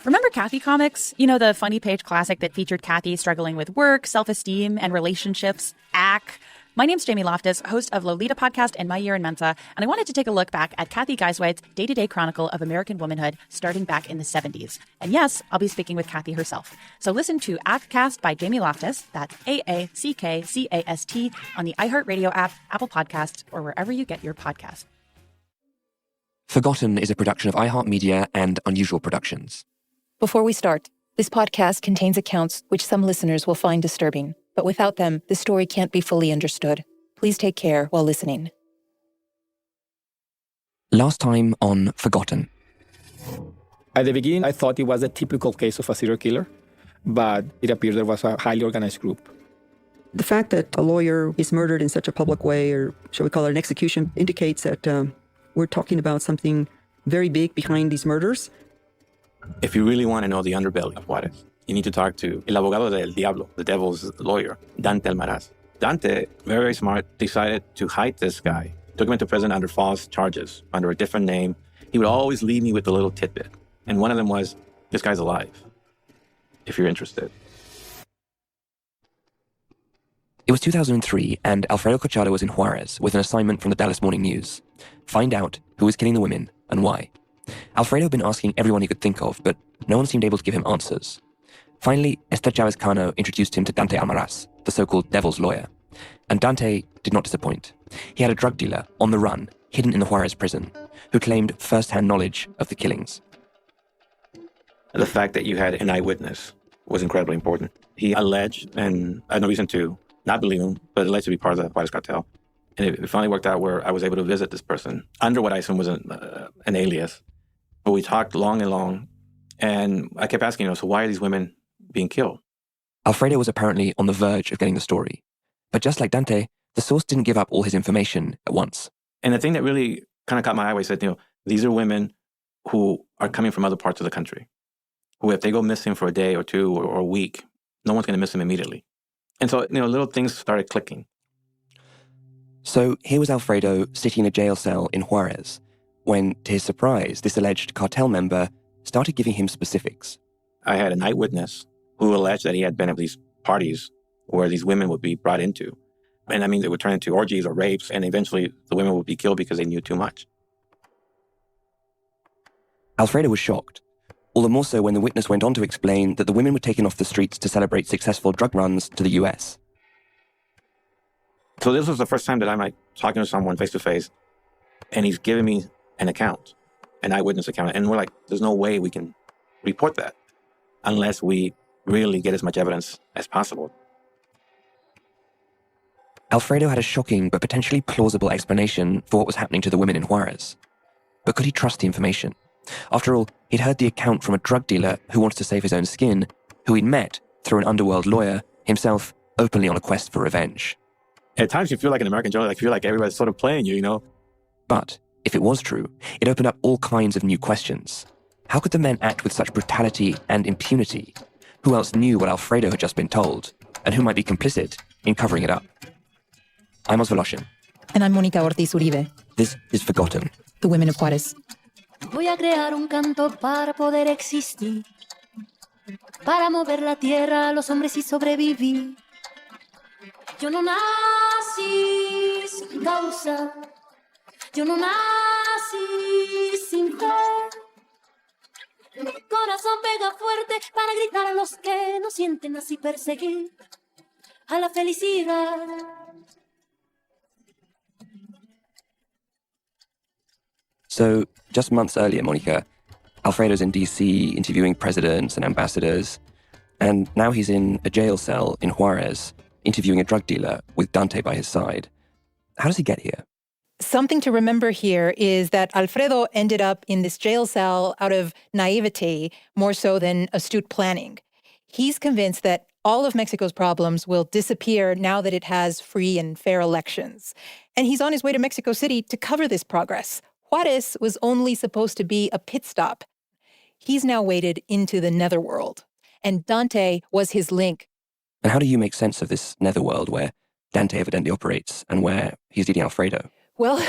Remember Kathy comics? You know, the funny page classic that featured Kathy struggling with work, self-esteem, and relationships? Ack. My name's Jamie Loftus, host of Lolita Podcast and My Year in Mensa, and I wanted to take a look back at Kathy Geiswit's day-to-day chronicle of American womanhood starting back in the 70s. And yes, I'll be speaking with Kathy herself. So listen to Ackcast by Jamie Loftus, that's AACKCAST, on the iHeartRadio app, Apple Podcasts, or wherever you get your podcasts. Forgotten is a production of iHeartMedia and Unusual Productions. Before we start, this podcast contains accounts which some listeners will find disturbing. But without them, the story can't be fully understood. Please take care while listening. Last time on Forgotten. At the beginning, I thought it was a typical case of a serial killer, but it appears there was a highly organized group. The fact that a lawyer is murdered in such a public way, or shall we call it an execution, indicates that we're talking about something very big behind these murders. If you really want to know the underbelly of Juárez, you need to talk to El Abogado del Diablo, the devil's lawyer, Dante Almaraz. Dante, very smart, decided to hide this guy. Took him into prison under false charges, under a different name. He would always leave me with a little tidbit. And one of them was, this guy's alive, if you're interested. It was 2003, and Alfredo Corchado was in Juárez with an assignment from the Dallas Morning News. Find out who was killing the women and why. Alfredo had been asking everyone he could think of, but no one seemed able to give him answers. Finally, Esther Chavez Cano introduced him to Dante Almaraz, the so-called devil's lawyer. And Dante did not disappoint. He had a drug dealer on the run, hidden in the Juárez prison, who claimed first-hand knowledge of the killings. The fact that you had an eyewitness was incredibly important. He alleged, and I had no reason to not believe him, but alleged to be part of the Juárez cartel. And it finally worked out where I was able to visit this person under what I assume was an alias. But we talked long and long, and I kept asking, so why are these women being killed? Alfredo was apparently on the verge of getting the story. But just like Dante, the source didn't give up all his information at once. And the thing that really kind of caught my eye was that, these are women who are coming from other parts of the country, who if they go missing for a day or two or a week, no one's going to miss them immediately. And so, little things started clicking. So here was Alfredo sitting in a jail cell in Juárez, when, to his surprise, this alleged cartel member started giving him specifics. I had an eyewitness who alleged that he had been at these parties where these women would be brought into. And they would turn into orgies or rapes, and eventually the women would be killed because they knew too much. Alfredo was shocked, all the more so when the witness went on to explain that the women were taken off the streets to celebrate successful drug runs to the US. So this was the first time that I'm talking to someone face to face, and he's giving me an account, an eyewitness account. And we're like, there's no way we can report that unless we really get as much evidence as possible. Alfredo had a shocking but potentially plausible explanation for what was happening to the women in Juárez. But could he trust the information? After all, he'd heard the account from a drug dealer who wanted to save his own skin, who he'd met through an underworld lawyer, himself openly on a quest for revenge. At times you feel like an American journalist, you feel like everybody's sort of playing you, But if it was true, it opened up all kinds of new questions. How could the men act with such brutality and impunity? Who else knew what Alfredo had just been told? And who might be complicit in covering it up? I'm Oz Voloshin. And I'm Mónica Ortiz Uribe. This is Forgotten. The Women of Juárez. Voy a crear un canto para poder existir, para mover la tierra a los hombres y sobrevivir. Yo no nací sin causa, yo no nací sin fe. Mi corazón pega fuerte para gritar a los que no sienten, así perseguir a la felicidad. So, just months earlier, Monica, Alfredo's in DC interviewing presidents and ambassadors, and now he's in a jail cell in Juárez interviewing a drug dealer with Dante by his side. How does he get here? Something to remember here is that Alfredo ended up in this jail cell out of naivete more so than astute planning. He's convinced that all of Mexico's problems will disappear now that it has free and fair elections. And he's on his way to Mexico City to cover this progress. Juárez was only supposed to be a pit stop. He's now waded into the netherworld, and Dante was his link. And how do you make sense of this netherworld where Dante evidently operates and where he's leading Alfredo? Well,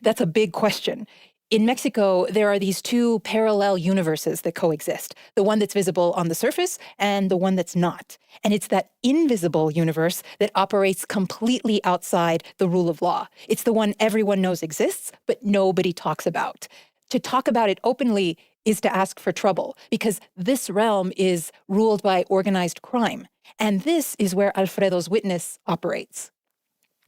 that's a big question. In Mexico, there are these two parallel universes that coexist, the one that's visible on the surface and the one that's not. And it's that invisible universe that operates completely outside the rule of law. It's the one everyone knows exists, but nobody talks about. To talk about it openly is to ask for trouble, because this realm is ruled by organized crime. And this is where Alfredo's witness operates.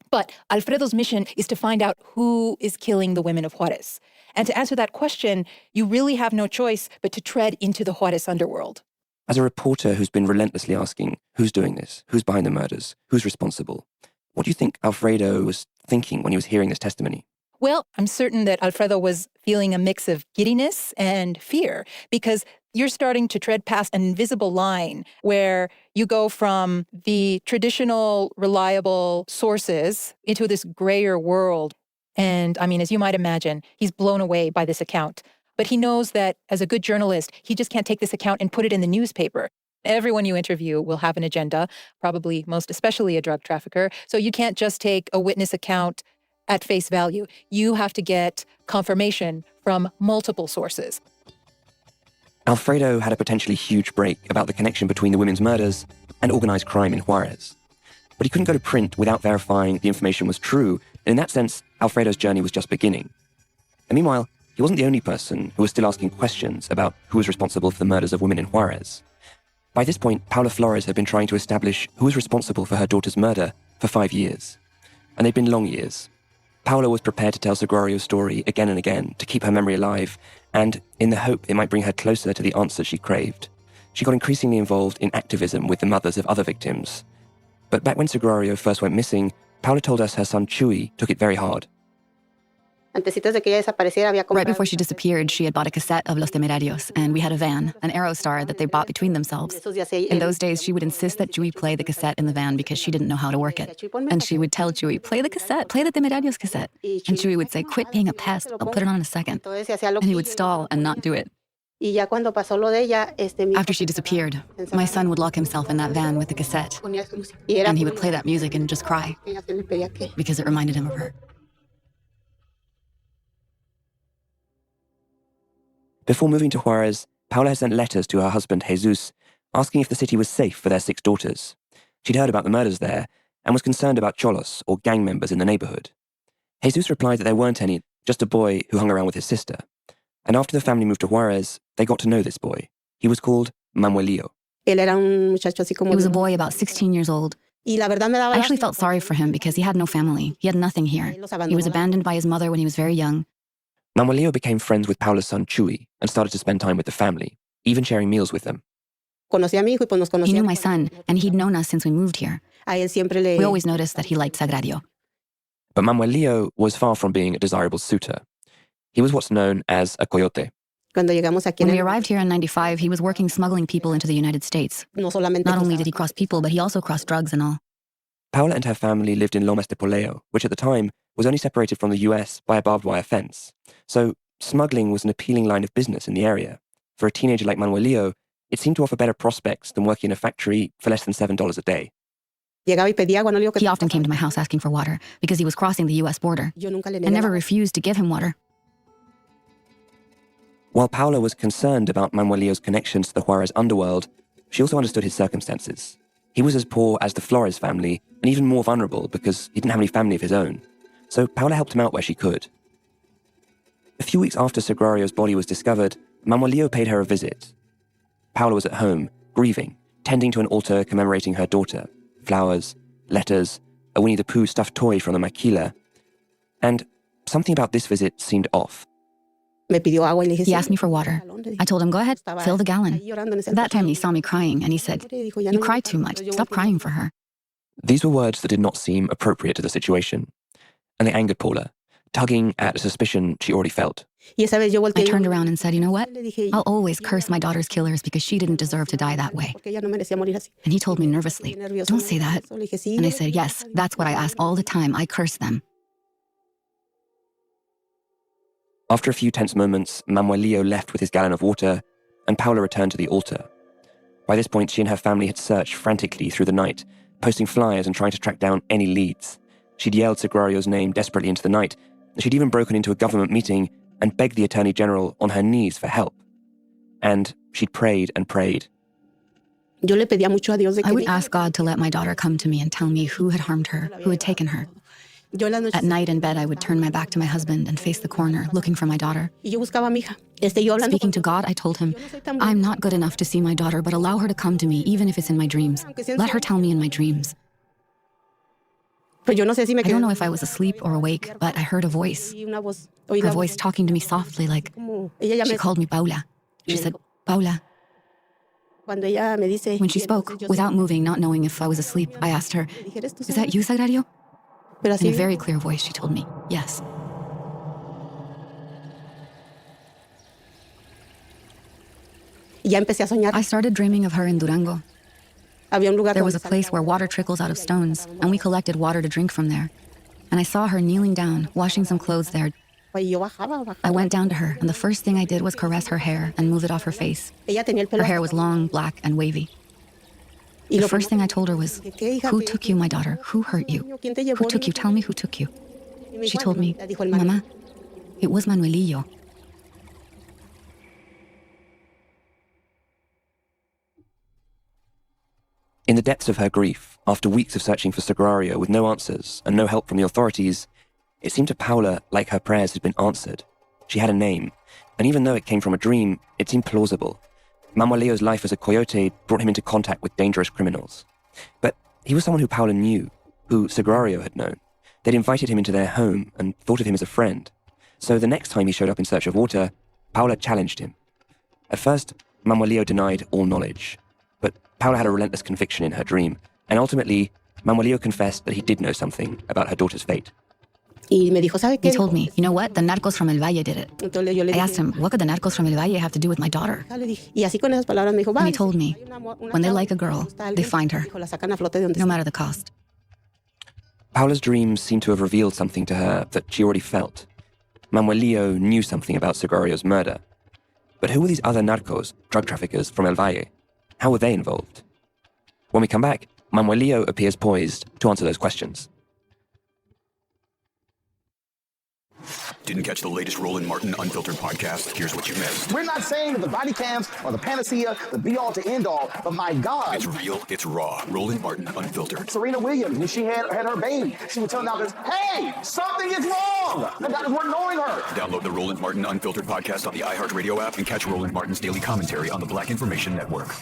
But Alfredo's mission is to find out who is killing the women of Juárez. And to answer that question, you really have no choice but to tread into the Juárez underworld. As a reporter who's been relentlessly asking, who's doing this? Who's behind the murders? Who's responsible? What do you think Alfredo was thinking when he was hearing this testimony? Well, I'm certain that Alfredo was feeling a mix of giddiness and fear, because you're starting to tread past an invisible line where you go from the traditional, reliable sources into this grayer world. And I mean, as you might imagine, he's blown away by this account. But he knows that as a good journalist, he just can't take this account and put it in the newspaper. Everyone you interview will have an agenda, probably most especially a drug trafficker. So you can't just take a witness account at face value. You have to get confirmation from multiple sources. Alfredo had a potentially huge break about the connection between the women's murders and organized crime in Juárez. But he couldn't go to print without verifying the information was true, and in that sense, Alfredo's journey was just beginning. And meanwhile, he wasn't the only person who was still asking questions about who was responsible for the murders of women in Juárez. By this point, Paula Flores had been trying to establish who was responsible for her daughter's murder for 5 years. And they'd been long years. Paula was prepared to tell Sagrario's story again and again to keep her memory alive, and in the hope it might bring her closer to the answers she craved. She got increasingly involved in activism with the mothers of other victims. But back when Sagrario first went missing, Paula told us her son Chuy took it very hard. Right before she disappeared, she had bought a cassette of Los Temerarios, and we had a van, an Aerostar that they bought between themselves. In those days, she would insist that Chuy play the cassette in the van because she didn't know how to work it. And she would tell Chuy, play the cassette, play the Temerarios cassette. And Chuy would say, quit being a pest, I'll put it on in a second. And he would stall and not do it. After she disappeared, my son would lock himself in that van with the cassette, and he would play that music and just cry because it reminded him of her. Before moving to Juárez, Paula had sent letters to her husband Jesus, asking if the city was safe for their 6 daughters. She'd heard about the murders there and was concerned about cholos, or gang members in the neighborhood. Jesus replied that there weren't any, just a boy who hung around with his sister. And after the family moved to Juárez, they got to know this boy. He was called Manuelillo. He was a boy about 16 years old. I actually felt sorry for him because he had no family. He had nothing here. He was abandoned by his mother when he was very young. Manuelillo became friends with Paula's son Chuy and started to spend time with the family, even sharing meals with them. He knew my son, and he'd known us since we moved here. We always noticed that he liked Sagrario. But Manuelillo was far from being a desirable suitor. He was what's known as a coyote. When we arrived here in '95, he was working smuggling people into the United States. Not only did he cross people, but he also crossed drugs and all. Paula and her family lived in Lomas de Poleo, which at the time was only separated from the US by a barbed wire fence. So smuggling was an appealing line of business in the area. For a teenager like Manuelillo, it seemed to offer better prospects than working in a factory for less than $7 a day. He often came to my house asking for water because he was crossing the US border. I never refused to give him water. While Paula was concerned about Manuelillo's connections to the Juárez underworld, she also understood his circumstances. He was as poor as the Flores family, and even more vulnerable because he didn't have any family of his own. So Paula helped him out where she could. A few weeks after Sagrario's body was discovered, Manuelillo paid her a visit. Paula was at home, grieving, tending to an altar commemorating her daughter. Flowers, letters, a Winnie the Pooh stuffed toy from the maquila. And something about this visit seemed off. He asked me for water. I told him, go ahead, fill the gallon. That time he saw me crying and he said, you cry too much, stop crying for her. These were words that did not seem appropriate to the situation. And they angered Paula, tugging at a suspicion she already felt. I turned around and said, you know what? I'll always curse my daughter's killers because she didn't deserve to die that way. And he told me nervously, don't say that. And I said, yes, that's what I ask all the time. I curse them. After a few tense moments, Manuelillo left with his gallon of water, and Paula returned to the altar. By this point, she and her family had searched frantically through the night, posting flyers and trying to track down any leads. She'd yelled Sagrario's name desperately into the night, and she'd even broken into a government meeting and begged the Attorney General on her knees for help. And she'd prayed and prayed. I would ask God to let my daughter come to me and tell me who had harmed her, who had taken her. At night in bed, I would turn my back to my husband and face the corner, looking for my daughter. Speaking to God, I told him, I'm not good enough to see my daughter, but allow her to come to me, even if it's in my dreams. Let her tell me in my dreams. I don't know if I was asleep or awake, but I heard a voice. Her voice talking to me softly, like, she called me Paula. She said, Paula. When she spoke, without moving, not knowing if I was asleep, I asked her, is that you, Sagrario? In a very clear voice, she told me, yes. I started dreaming of her in Durango. There was a place where water trickles out of stones, and we collected water to drink from there. And I saw her kneeling down, washing some clothes there. I went down to her, and the first thing I did was caress her hair and move it off her face. Her hair was long, black, and wavy. The first thing I told her was, who took you, my daughter? Who hurt you? Who took you? Tell me who took you. She told me, Mama, it was Manuelillo. In the depths of her grief, after weeks of searching for Sagrario with no answers and no help from the authorities, it seemed to Paula like her prayers had been answered. She had a name, and even though it came from a dream, it seemed plausible. Manuelillo's life as a coyote brought him into contact with dangerous criminals. But he was someone who Paula knew, who Sagrario had known. They'd invited him into their home and thought of him as a friend. So the next time he showed up in search of water, Paula challenged him. At first, Manuelillo denied all knowledge. But Paula had a relentless conviction in her dream, and ultimately, Manuelillo confessed that he did know something about her daughter's fate. He told me, you know what? The narcos from El Valle did it. I asked him, what could the narcos from El Valle have to do with my daughter? And he told me, when they like a girl, they find her, no matter the cost. Paula's dreams seemed to have revealed something to her that she already felt. Manuelillo knew something about Sagrario's murder. But who were these other narcos, drug traffickers from El Valle? How were they involved? When we come back, Manuelillo appears poised to answer those questions. Didn't catch the latest Roland Martin Unfiltered podcast? Here's what you missed. We're not saying that the body cams are the panacea, the be-all to end-all, but my God. It's real, it's raw. Roland Martin Unfiltered. Serena Williams, when she had her baby, she would tell doctors, hey, something is wrong. The doctors weren't knowing her. Download the Roland Martin Unfiltered podcast on the iHeartRadio app and catch Roland Martin's daily commentary on the Black Information Network.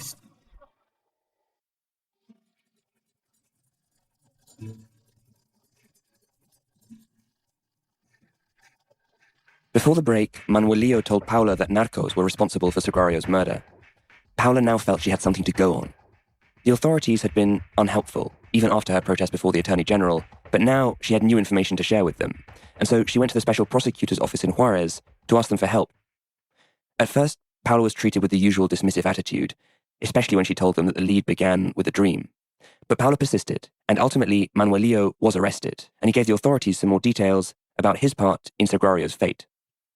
Before the break, Manuelillo told Paula that narcos were responsible for Sagrario's murder. Paula now felt she had something to go on. The authorities had been unhelpful, even after her protest before the Attorney General, but now she had new information to share with them, and so she went to the Special Prosecutor's office in Juárez to ask them for help. At first, Paula was treated with the usual dismissive attitude, especially when she told them that the lead began with a dream. But Paula persisted, and ultimately Manuelillo was arrested, and he gave the authorities some more details about his part in Sagrario's fate.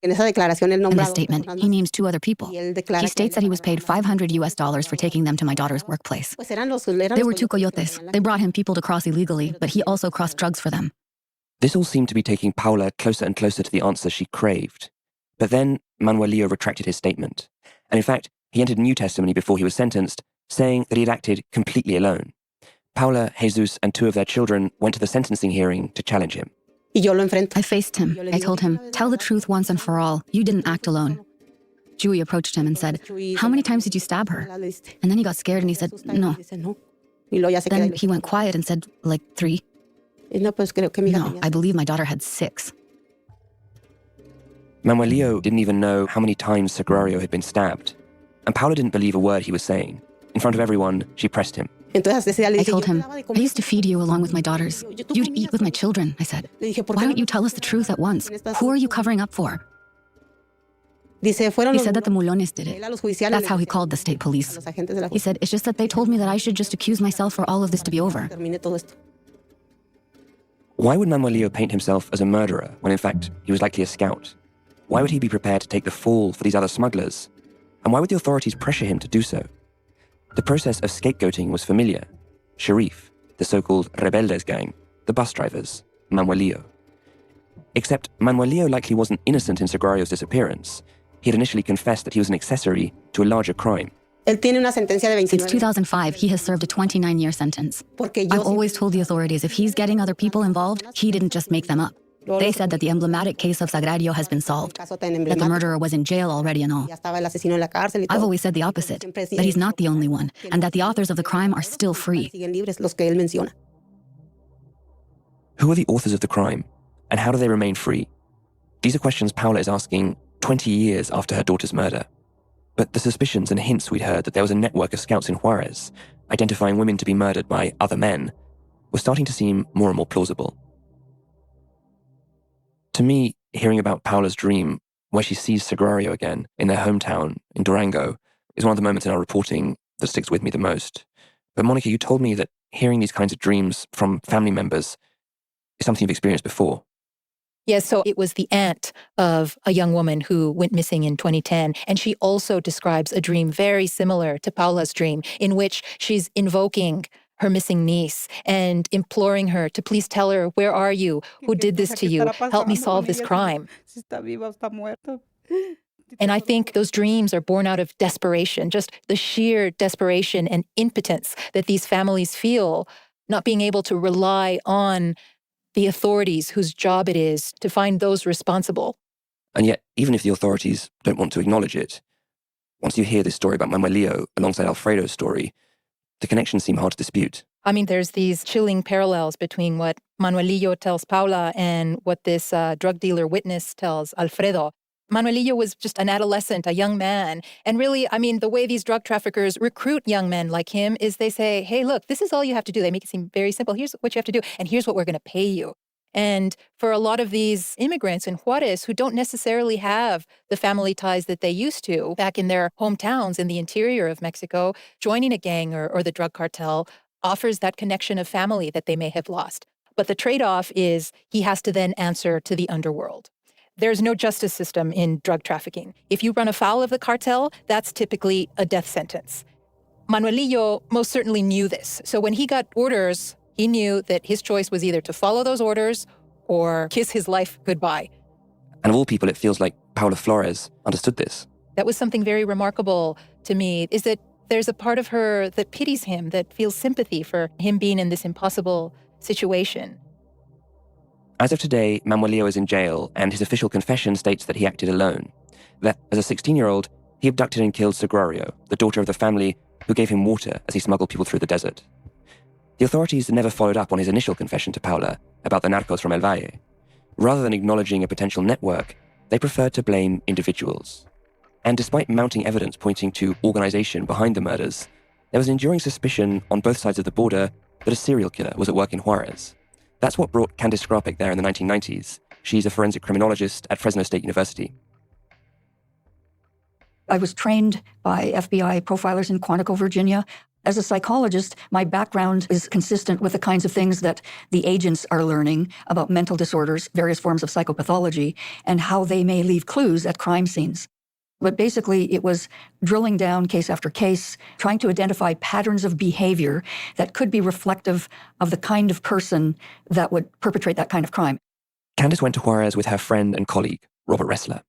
In the statement, he names two other people. He states that he was paid $500 for taking them to my daughter's workplace. They were two coyotes. They brought him people to cross illegally, but he also crossed drugs for them. This all seemed to be taking Paula closer and closer to the answer she craved. But then Manuelillo retracted his statement. And in fact, he entered new testimony before he was sentenced, saying that he had acted completely alone. Paula, Jesus, and two of their children went to the sentencing hearing to challenge him. I faced him. I told him, tell the truth once and for all. You didn't act alone. Dewey approached him and said, how many times did you stab her? And then he got scared and he said, no. Then he went quiet and said, like 3. No, I believe my daughter had 6. Manuelillo didn't even know how many times Sagrario had been stabbed. And Paula didn't believe a word he was saying. In front of everyone, she pressed him. I told him, I used to feed you along with my daughters. You'd eat with my children, I said. Why don't you tell us the truth at once? Who are you covering up for? He said that the mulones did it. That's how he called the state police. He said, it's just that they told me that I should just accuse myself for all of this to be over. Why would Manuelillo paint himself as a murderer when in fact he was likely a scout? Why would he be prepared to take the fall for these other smugglers? And why would the authorities pressure him to do so? The process of scapegoating was familiar. Sharif, the so-called Rebeldes gang, the bus drivers, Manuelillo. Except Manuelillo likely wasn't innocent in Sagrario's disappearance. He had initially confessed that he was an accessory to a larger crime. Since 2005, he has served a 29-year sentence. I've always told the authorities if he's getting other people involved, he didn't just make them up. They said that the emblematic case of Sagrario has been solved, that the murderer was in jail already and all. I've always said the opposite, that he's not the only one, and that the authors of the crime are still free. Who are the authors of the crime, and how do they remain free? These are questions Paula is asking 20 years after her daughter's murder. But the suspicions and hints we'd heard that there was a network of scouts in Juárez, identifying women to be murdered by other men, were starting to seem more and more plausible. To me, hearing about Paula's dream, where she sees Sagrario again in their hometown in Durango, is one of the moments in our reporting that sticks with me the most. But Monica, you told me that hearing these kinds of dreams from family members is something you've experienced before. Yes, so it was the aunt of a young woman who went missing in 2010, and she also describes a dream very similar to Paula's dream, in which she's invoking her missing niece and imploring her to please tell her, where are you? Who did this to you? Help me solve this crime. And I think those dreams are born out of desperation, just the sheer desperation and impotence that these families feel, not being able to rely on the authorities whose job it is to find those responsible. And yet, even if the authorities don't want to acknowledge it, once you hear this story about Manuelillo alongside Alfredo's story, the connections seem hard to dispute. I mean, there's these chilling parallels between what Manuelillo tells Paula and what this drug dealer witness tells Alfredo. Manuelillo was just an adolescent, a young man. And really, I mean, the way these drug traffickers recruit young men like him is they say, hey, look, this is all you have to do. They make it seem very simple. Here's what you have to do, and here's what we're going to pay you. And for a lot of these immigrants in Juárez who don't necessarily have the family ties that they used to back in their hometowns in the interior of Mexico, joining a gang or the drug cartel offers that connection of family that they may have lost. But the trade-off is he has to then answer to the underworld. There's no justice system in drug trafficking. If you run afoul of the cartel, that's typically a death sentence. Manuelillo most certainly knew this. So when he got orders, he knew that his choice was either to follow those orders or kiss his life goodbye. And of all people, it feels like Paula Flores understood this. That was something very remarkable to me, is that there's a part of her that pities him, that feels sympathy for him being in this impossible situation. As of today, Manuelillo is in jail, and his official confession states that he acted alone. That, as a 16-year-old, he abducted and killed Sagrario, the daughter of the family who gave him water as he smuggled people through the desert. The authorities never followed up on his initial confession to Paula about the narcos from El Valle. Rather than acknowledging a potential network, they preferred to blame individuals. And despite mounting evidence pointing to organization behind the murders, there was enduring suspicion on both sides of the border that a serial killer was at work in Juárez. That's what brought Candice Skrapek there in the 1990s. She's a forensic criminologist at Fresno State University. I was trained by FBI profilers in Quantico, Virginia. As a psychologist, my background is consistent with the kinds of things that the agents are learning about mental disorders, various forms of psychopathology, and how they may leave clues at crime scenes. But basically, it was drilling down case after case, trying to identify patterns of behavior that could be reflective of the kind of person that would perpetrate that kind of crime. Candice went to Juárez with her friend and colleague, Robert Ressler.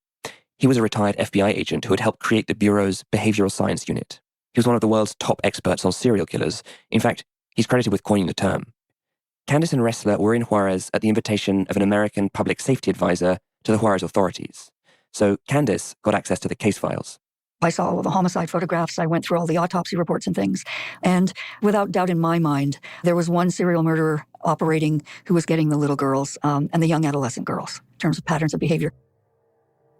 He was a retired FBI agent who had helped create the Bureau's behavioral science unit. He was one of the world's top experts on serial killers. In fact, he's credited with coining the term. Candice and Ressler were in Juárez at the invitation of an American public safety advisor to the Juárez authorities. So Candice got access to the case files. I saw all the homicide photographs. I went through all the autopsy reports and things. And without doubt in my mind, there was one serial murderer operating who was getting the little girls and the young adolescent girls in terms of patterns of behavior.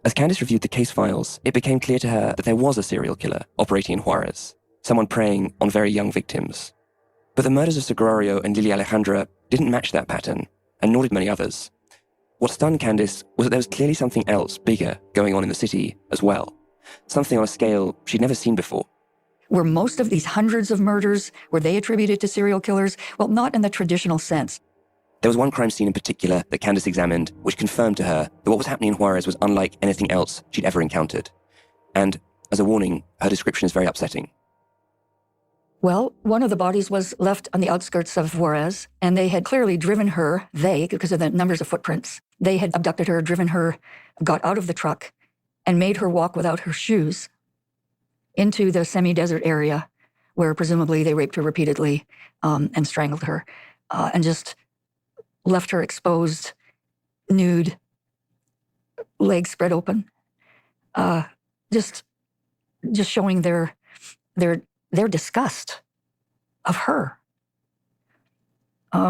As Candice reviewed the case files, it became clear to her that there was a serial killer operating in Juárez, someone preying on very young victims. But the murders of Sagrario and Lilia Alejandra didn't match that pattern, and nor did many others. What stunned Candice was that there was clearly something else bigger going on in the city as well. Something on a scale she'd never seen before. Were most of these hundreds of murders, were they attributed to serial killers? Well, not in the traditional sense. There was one crime scene in particular that Candice examined, which confirmed to her that what was happening in Juárez was unlike anything else she'd ever encountered. And, as a warning, her description is very upsetting. Well, one of the bodies was left on the outskirts of Juárez, and they had clearly driven her, because of the numbers of footprints, They had abducted her, driven her, got out of the truck, and made her walk without her shoes into the semi-desert area where presumably they raped her repeatedly and strangled her, and just left her exposed, nude, legs spread open, just showing their disgust of her.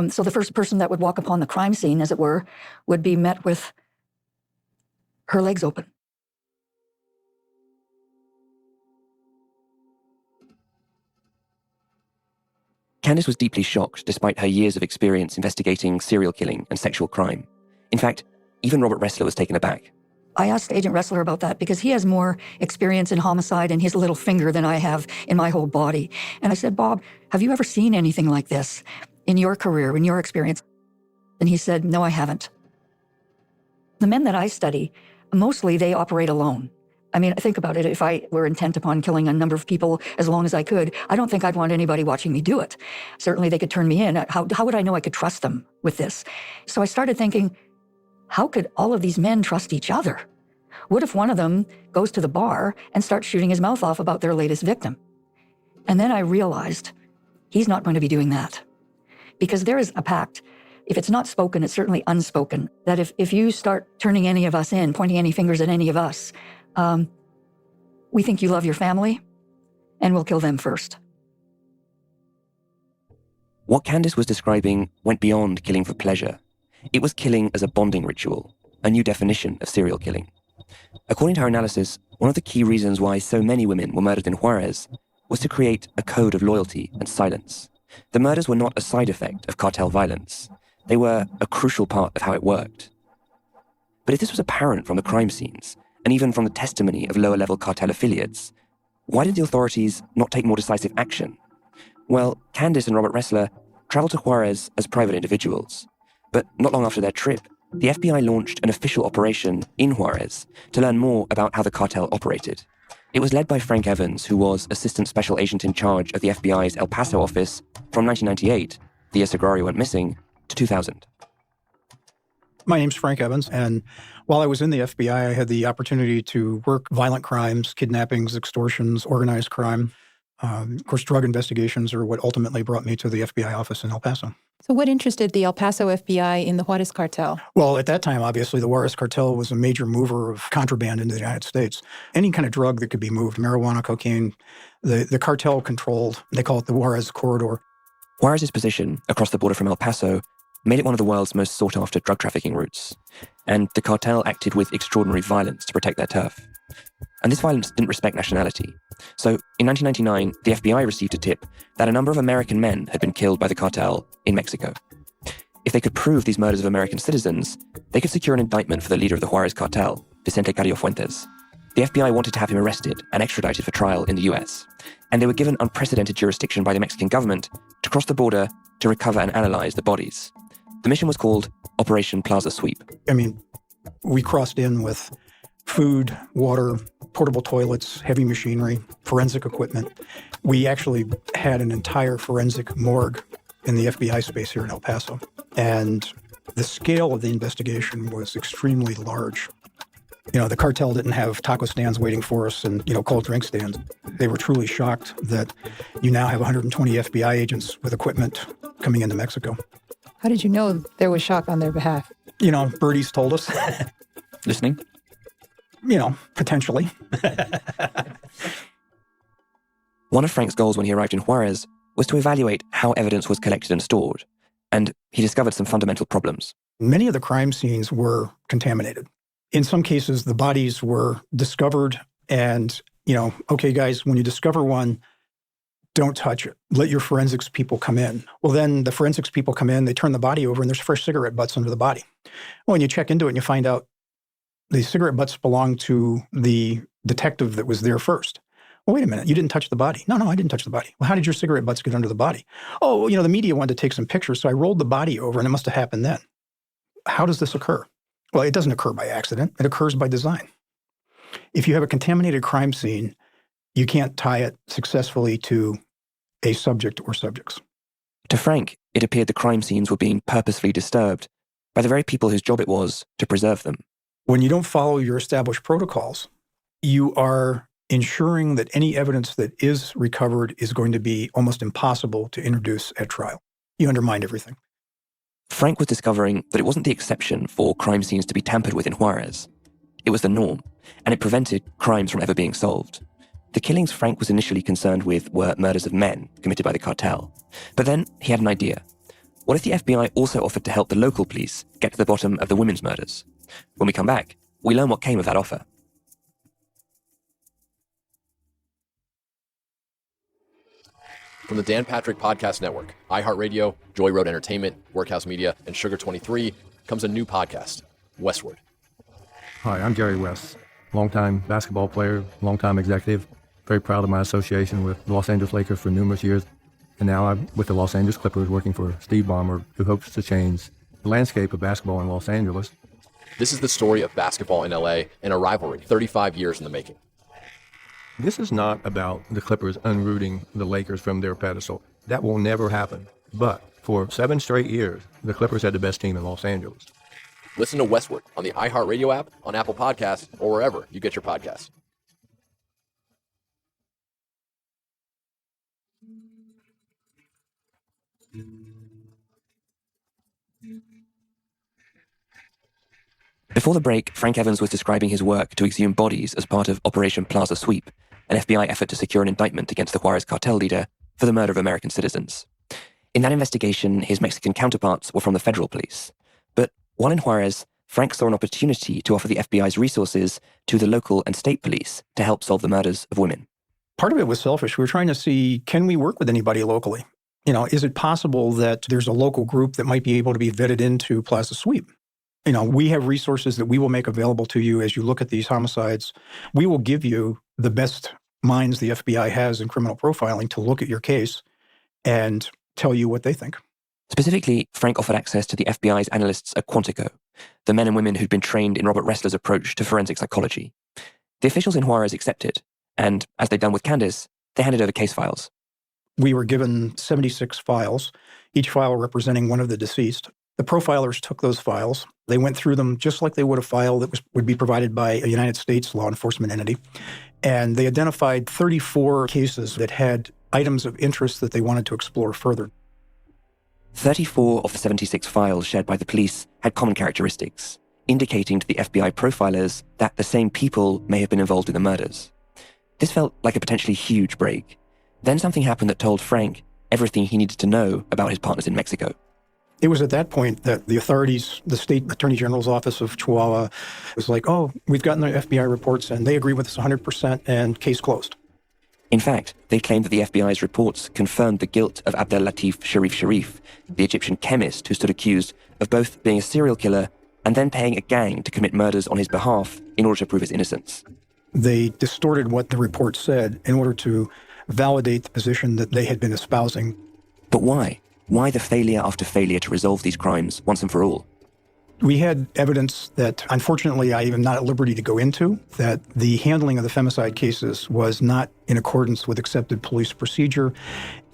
So the first person that would walk upon the crime scene, as it were, would be met with her legs open. Candace was deeply shocked despite her years of experience investigating serial killing and sexual crime. In fact, even Robert Ressler was taken aback. I asked Agent Ressler about that because he has more experience in homicide in his little finger than I have in my whole body. And I said, Bob, have you ever seen anything like this in your career, in your experience? And he said, no, I haven't. The men that I study, mostly they operate alone. I mean, think about it. If I were intent upon killing a number of people as long as I could, I don't think I'd want anybody watching me do it. Certainly they could turn me in. How would I know I could trust them with this? So I started thinking, how could all of these men trust each other? What if one of them goes to the bar and starts shooting his mouth off about their latest victim? And then I realized he's not going to be doing that. Because there is a pact. If it's not spoken, it's certainly unspoken, that if you start turning any of us in, pointing any fingers at any of us, we think you love your family, and we'll kill them first. What Candace was describing went beyond killing for pleasure. It was killing as a bonding ritual, a new definition of serial killing. According to her analysis, one of the key reasons why so many women were murdered in Juárez was to create a code of loyalty and silence. The murders were not a side effect of cartel violence. They were a crucial part of how it worked. But if this was apparent from the crime scenes, and even from the testimony of lower-level cartel affiliates, why did the authorities not take more decisive action? Well, Candace and Robert Ressler traveled to Juárez as private individuals. But not long after their trip, the FBI launched an official operation in Juárez to learn more about how the cartel operated. It was led by Frank Evans, who was Assistant Special Agent in charge of the FBI's El Paso office from 1998, the year Sagrario went missing, to 2000. My name's Frank Evans, and while I was in the FBI, I had the opportunity to work violent crimes, kidnappings, extortions, organized crime. Of course, drug investigations are what ultimately brought me to the FBI office in El Paso. So what interested the El Paso FBI in the Juárez cartel? Well, at that time, obviously, the Juárez cartel was a major mover of contraband into the United States. Any kind of drug that could be moved, marijuana, cocaine, the cartel controlled, they call it the Juárez corridor. Juárez's position across the border from El Paso made it one of the world's most sought-after drug trafficking routes, and the cartel acted with extraordinary violence to protect their turf. And this violence didn't respect nationality. So, in 1999, the FBI received a tip that a number of American men had been killed by the cartel in Mexico. If they could prove these murders of American citizens, they could secure an indictment for the leader of the Juárez cartel, Vicente Carrillo Fuentes. The FBI wanted to have him arrested and extradited for trial in the US, and they were given unprecedented jurisdiction by the Mexican government to cross the border to recover and analyze the bodies. The mission was called Operation Plaza Sweep. I mean, we crossed in with food, water, portable toilets, heavy machinery, forensic equipment. We actually had an entire forensic morgue in the FBI space here in El Paso. And the scale of the investigation was extremely large. You know, the cartel didn't have taco stands waiting for us and, cold drink stands. They were truly shocked that you now have 120 FBI agents with equipment coming into Mexico. How did you know there was shock on their behalf? Birdies told us. Listening? Potentially. One of Frank's goals when he arrived in Juárez was to evaluate how evidence was collected and stored, and he discovered some fundamental problems. Many of the crime scenes were contaminated. In some cases, the bodies were discovered and, okay, guys, when you discover one, don't touch it. Let your forensics people come in. Well, then the forensics people come in, they turn the body over, and there's fresh cigarette butts under the body. Well, when you check into it and you find out the cigarette butts belong to the detective that was there first. Well, wait a minute, you didn't touch the body. No, I didn't touch the body. Well, how did your cigarette butts get under the body? Oh, the media wanted to take some pictures, so I rolled the body over, and it must have happened then. How does this occur? Well, it doesn't occur by accident. It occurs by design. If you have a contaminated crime scene, you can't tie it successfully to a subject or subjects. To Frank, it appeared the crime scenes were being purposefully disturbed, by the very people whose job it was to preserve them. When you don't follow your established protocols, you are ensuring that any evidence that is recovered is going to be almost impossible to introduce at trial. You undermine everything. Frank was discovering that it wasn't the exception for crime scenes to be tampered with in Juárez. It was the norm, and it prevented crimes from ever being solved. The killings Frank was initially concerned with were murders of men committed by the cartel. But then he had an idea. What if the FBI also offered to help the local police get to the bottom of the women's murders? When we come back, we learn what came of that offer. From the Dan Patrick Podcast Network, iHeartRadio, Joy Road Entertainment, Workhouse Media, and Sugar 23 comes a new podcast, Westward. Hi, I'm Jerry West, longtime basketball player, longtime executive. Very proud of my association with the Los Angeles Lakers for numerous years. And now I'm with the Los Angeles Clippers working for Steve Ballmer, who hopes to change the landscape of basketball in Los Angeles. This is the story of basketball in LA and a rivalry 35 years in the making. This is not about the Clippers unrooting the Lakers from their pedestal. That will never happen. But for 7 straight years, the Clippers had the best team in Los Angeles. Listen to Westward on the iHeartRadio app, on Apple Podcasts, or wherever you get your podcasts. Before the break, Frank Evans was describing his work to exhume bodies as part of Operation Plaza Sweep, an FBI effort to secure an indictment against the Juárez cartel leader for the murder of American citizens. In that investigation, his Mexican counterparts were from the federal police. But while in Juárez, Frank saw an opportunity to offer the FBI's resources to the local and state police to help solve the murders of women. Part of it was selfish. We were trying to see, can we work with anybody locally? Is it possible that there's a local group that might be able to be vetted into Plaza Sweep? We have resources that we will make available to you as you look at these homicides. We will give you the best minds the FBI has in criminal profiling to look at your case and tell you what they think. Specifically, Frank offered access to the FBI's analysts at Quantico, the men and women who'd been trained in Robert Ressler's approach to forensic psychology. The officials in Juárez accepted, and as they'd done with Candace, they handed over case files. We were given 76 files, each file representing one of the deceased. The profilers took those files. They went through them just like they would a file that would be provided by a United States law enforcement entity. And they identified 34 cases that had items of interest that they wanted to explore further. 34 of the 76 files shared by the police had common characteristics, indicating to the FBI profilers that the same people may have been involved in the murders. This felt like a potentially huge break. Then something happened that told Frank everything he needed to know about his partners in Mexico. It was at that point that the authorities, the state attorney general's office of Chihuahua, was like, oh, we've gotten the FBI reports and they agree with us 100% and case closed. In fact, they claimed that the FBI's reports confirmed the guilt of Abdel Latif Sharif, the Egyptian chemist who stood accused of both being a serial killer and then paying a gang to commit murders on his behalf in order to prove his innocence. They distorted what the report said in order to validate the position that they had been espousing. But why? Why the failure after failure to resolve these crimes once and for all? We had evidence that, unfortunately, I am not at liberty to go into, that the handling of the femicide cases was not in accordance with accepted police procedure.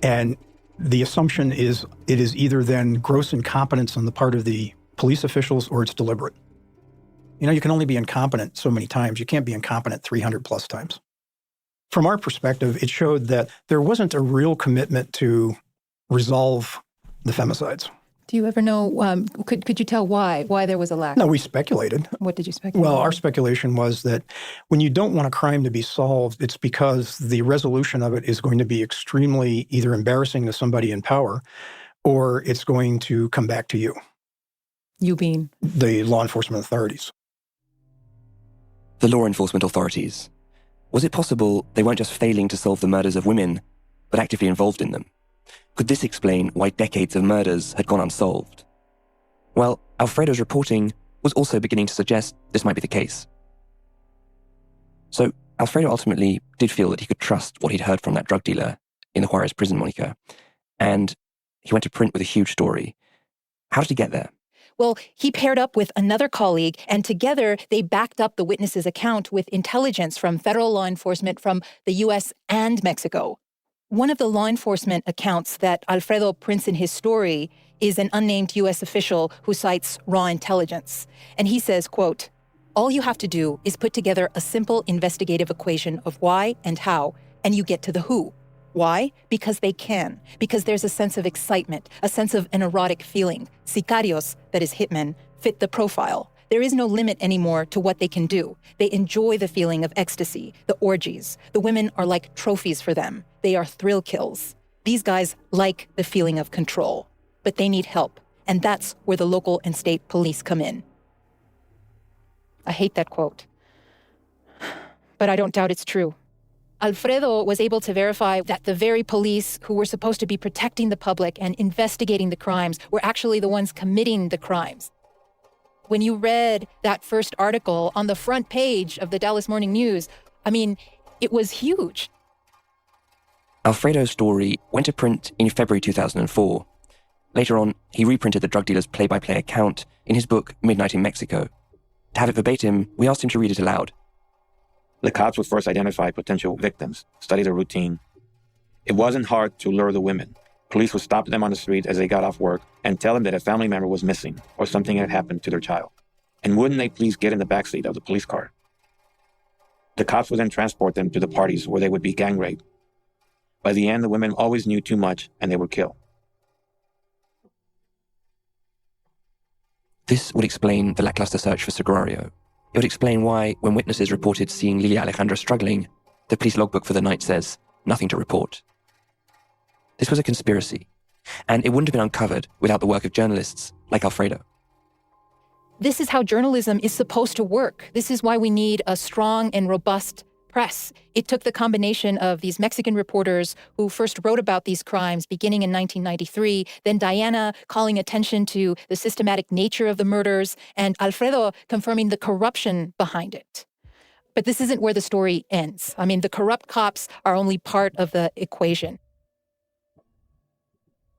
And the assumption is it is either then gross incompetence on the part of the police officials or it's deliberate. You can only be incompetent so many times. You can't be incompetent 300 plus times. From our perspective, it showed that there wasn't a real commitment to resolve the femicides. Do you ever know, could you tell why there was a lack? No, we speculated. What did you speculate? Well, our speculation was that when you don't want a crime to be solved, it's because the resolution of it is going to be extremely either embarrassing to somebody in power or it's going to come back to you. You being? The law enforcement authorities. The law enforcement authorities. Was it possible they weren't just failing to solve the murders of women, but actively involved in them? Could this explain why decades of murders had gone unsolved? Well, Alfredo's reporting was also beginning to suggest this might be the case. So Alfredo ultimately did feel that he could trust what he'd heard from that drug dealer in the Juárez prison, Monica, and he went to print with a huge story. How did he get there? Well, he paired up with another colleague, and together they backed up the witness's account with intelligence from federal law enforcement from the U.S. and Mexico. One of the law enforcement accounts that Alfredo prints in his story is an unnamed U.S. official who cites raw intelligence. And he says, quote, "All you have to do is put together a simple investigative equation of why and how, and you get to the who. Why? Because they can. Because there's a sense of excitement, a sense of an erotic feeling. Sicarios, that is hitmen, fit the profile. There is no limit anymore to what they can do. They enjoy the feeling of ecstasy, the orgies. The women are like trophies for them. They are thrill kills. These guys like the feeling of control, but they need help. And that's where the local and state police come in." I hate that quote, but I don't doubt it's true. Alfredo was able to verify that the very police who were supposed to be protecting the public and investigating the crimes were actually the ones committing the crimes. When you read that first article on the front page of the Dallas Morning News, I mean, it was huge. Alfredo's story went to print in February 2004. Later on, he reprinted the drug dealer's play-by-play account in his book, Midnight in Mexico. To have it verbatim, we asked him to read it aloud. The cops would first identify potential victims, study their routine. It wasn't hard to lure the women. Police would stop them on the street as they got off work and tell them that a family member was missing or something had happened to their child. And wouldn't they please get in the backseat of the police car? The cops would then transport them to the parties where they would be gang raped. By the end, the women always knew too much and they were killed. This would explain the lackluster search for Sagrario. It would explain why, when witnesses reported seeing Lilia Alejandra struggling, the police logbook for the night says, "Nothing to report." This was a conspiracy, and it wouldn't have been uncovered without the work of journalists like Alfredo. This is how journalism is supposed to work. This is why we need a strong and robust press. It took the combination of these Mexican reporters who first wrote about these crimes beginning in 1993, then Diana calling attention to the systematic nature of the murders, and Alfredo confirming the corruption behind it. But this isn't where the story ends. I mean, the corrupt cops are only part of the equation.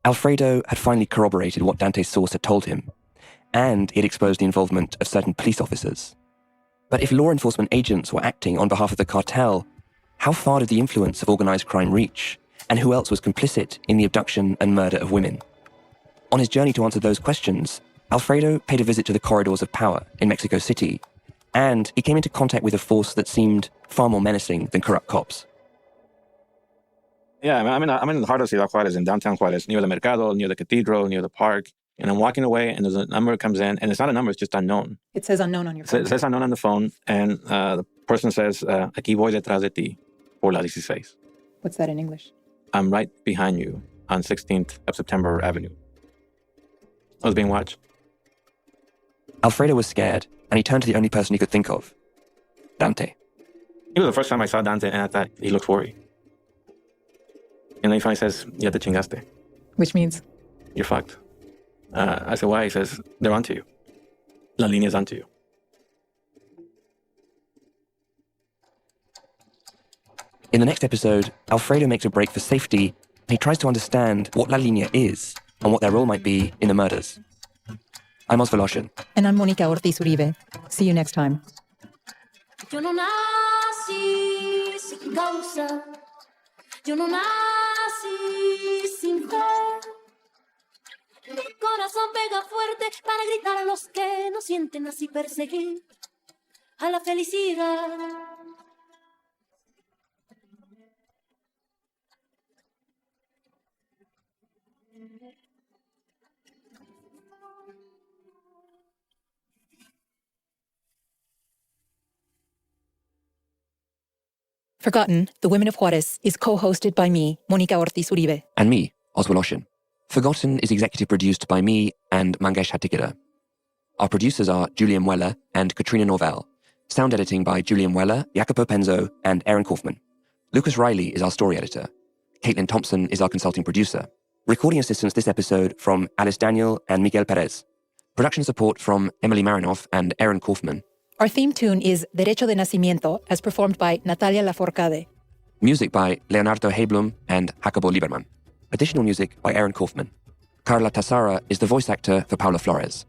Alfredo had finally corroborated what Dante's source had told him, and it exposed the involvement of certain police officers. But if law enforcement agents were acting on behalf of the cartel, how far did the influence of organized crime reach, and who else was complicit in the abduction and murder of women? On his journey to answer those questions, Alfredo paid a visit to the corridors of power in Mexico City, and he came into contact with a force that seemed far more menacing than corrupt cops. Yeah, I'm in the heart of Ciudad Juárez, in downtown Juárez, near the Mercado, near the cathedral, near the park. And I'm walking away, and there's a number that comes in, and it's not a number, it's just unknown. It says unknown on your phone. It says unknown on the phone, and the person says, "Aquí voy detrás de ti, por la 16. What's that in English? I'm right behind you on 16th of September Avenue. I was being watched. Alfredo was scared, and he turned to the only person he could think of, Dante. It was the first time I saw Dante, and I thought, he looked worried. And then he finally says, "Ya te chingaste." Which means? You're fucked. I said, "Why?" He says, "They're onto you. La Linea's onto you." In the next episode, Alfredo makes a break for safety, and he tries to understand what La Linea is and what their role might be in the murders. I'm Oz Voloshin. And I'm Mónica Ortiz Uribe. See you next time. Yo no nací sin causa. Yo no nací sin fe. Mi corazón pega fuerte para gritar a los que no sienten, así perseguir a la felicidad. Forgotten, The Women of Juárez is co-hosted by me, Mónica Ortiz Uribe. And me, Oz Voloshin. Forgotten is executive produced by me and Mangesh Hatigara. Our producers are Julian Weller and Katrina Norvell. Sound editing by Julian Weller, Jacopo Penzo, and Aaron Kaufman. Lucas Riley is our story editor. Caitlin Thompson is our consulting producer. Recording assistance this episode from Alice Daniel and Miguel Perez. Production support from Emily Marinoff and Aaron Kaufman. Our theme tune is Derecho de Nacimiento, as performed by Natalia Laforcade. Music by Leonardo Heiblum and Jacobo Lieberman. Additional music by Aaron Kaufman. Carla Tassara is the voice actor for Paula Flores.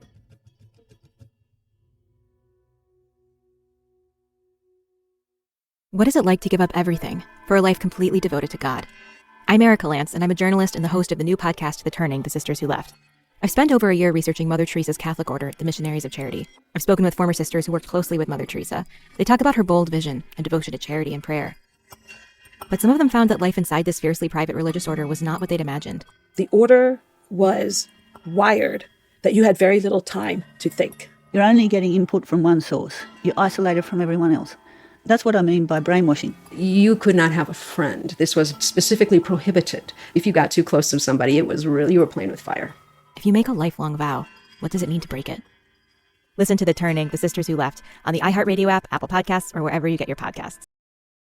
What is it like to give up everything for a life completely devoted to God? I'm Erica Lance, and I'm a journalist and the host of the new podcast, The Turning, The Sisters Who Left. I've spent over a year researching Mother Teresa's Catholic order, the Missionaries of Charity. I've spoken with former sisters who worked closely with Mother Teresa. They talk about her bold vision and devotion to charity and prayer. But some of them found that life inside this fiercely private religious order was not what they'd imagined. The order was wired that you had very little time to think. You're only getting input from one source. You're isolated from everyone else. That's what I mean by brainwashing. You could not have a friend. This was specifically prohibited. If you got too close to somebody, it was really, you were playing with fire. If you make a lifelong vow, what does it mean to break it? Listen to The Turning, The Sisters Who Left on the iHeartRadio app, Apple Podcasts, or wherever you get your podcasts.